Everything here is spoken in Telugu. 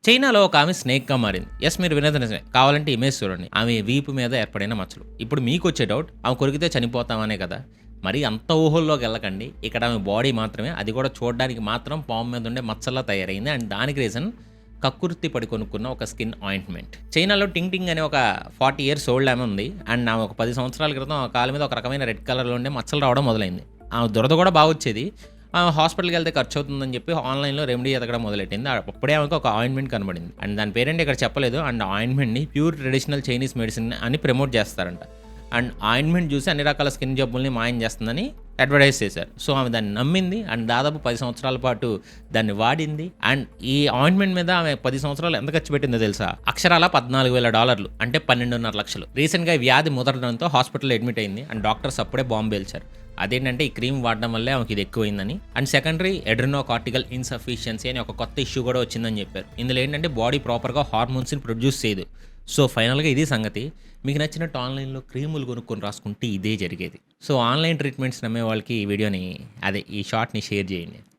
చైనాలో ఒక ఆమె స్నేక్‌గా మారింది. యెస్, మీరు విన్నది నిజమే. కావాలంటే ఇమేజ్ చూడండి. ఆమె వీపు మీద ఏర్పడిన మచ్చలు. ఇప్పుడు మీకొచ్చే డౌట్, ఆమె కొరికితే చనిపోతామనే కదా! మరి అంత ఊహల్లోకెళ్ళకండి. ఇక్కడ ఆమె బాడీ మాత్రమే, అది కూడా చూడడానికి మాత్రం పాము మీద ఉండే మచ్చల్లా తయారైంది. అండ్ దానికి రీజన్ కక్కుర్తి పడి కొనుక్కున్న ఒక స్కిన్ ఆయింట్‌మెంట్. చైనాలో టింగ్ టింగ్ అనే ఒక 40 ఇయర్స్ ఓల్డ్ ఆమె ఉంది. అండ్ ఆమె ఒక 10 సంవత్సరాల క్రితం ఆమె కాళ్ళ మీద ఒక రకమైన రెడ్ కలర్‌లో ఉండే మచ్చలు రావడం మొదలైంది. ఆమె దురద కూడా బాగొచ్చేది. హాస్పిటల్‌కెళ్తే ఖర్చవుతుందని చెప్పి ఆన్‌లైన్‌లో రెమెడీ ఎతకడం మొదలెట్టింది. అప్పుడే ఆమెకు ఒక ఆయింట్‌మెంట్ కనబడింది. అండ్ దాని పేరేంటి ఇక్కడ చెప్పలేదు. అండ్ ఆయింట్‌మెంట్‌ని ప్యూర్ ట్రెడిషనల్ చైనీస్ మెడిసిన్ అని ప్రమోట్ చేస్తారంట. అండ్ ఆయింట్‌మెంట్ చూసి అన్ని రకాల స్కిన్ జబ్బుల్ని మాయం చేస్తుందని అడ్వర్టైజ్ చేశారు. సో, ఆమె దాన్ని నమ్మింది. అండ్ దాదాపు 10 సంవత్సరాల పాటు దాన్ని వాడింది. అండ్ ఈ ఆయింట్‌మెంట్ మీద ఆమె 10 సంవత్సరాలు ఎంత ఖర్చు పెట్టిందో తెలుసా? అక్షరాల $14,000 అంటే 12.5 లక్షలు. రీసెంట్‌గా ఈ వ్యాధి ముదరడంతో హాస్పిటల్‌లో అడ్మిట్ అయింది. అండ్ డాక్టర్స్ అప్పుడే బాంబు పేల్చారు. అదేంటంటే ఈ క్రీమ్ వాడడం వల్లే ఆమెకి ఇది ఎక్కువైందని. అండ్ సెకండరీ అడ్రినోకార్టికల్ ఇన్సఫిషియన్సీ అని ఒక కొత్త ఇష్యూ కూడా వచ్చిందని చెప్పారు. ఇందులో ఏంటంటే బాడీ ప్రాపర్‌గా హార్మోన్స్‌ని ప్రొడ్యూస్ చేయదు. సో, ఫైనల్‌గా ఇది సంగతి. మీకు నచ్చినట్టు ఆన్‌లైన్‌లో క్రీములు కొనుక్కొని రాసుకుంటే ఇదే జరిగేది. సో, ఆన్‌లైన్ ట్రీట్మెంట్స్ నమ్మే వాళ్ళకి ఈ వీడియోని, ఈ షార్ట్‌ని షేర్ చేయండి.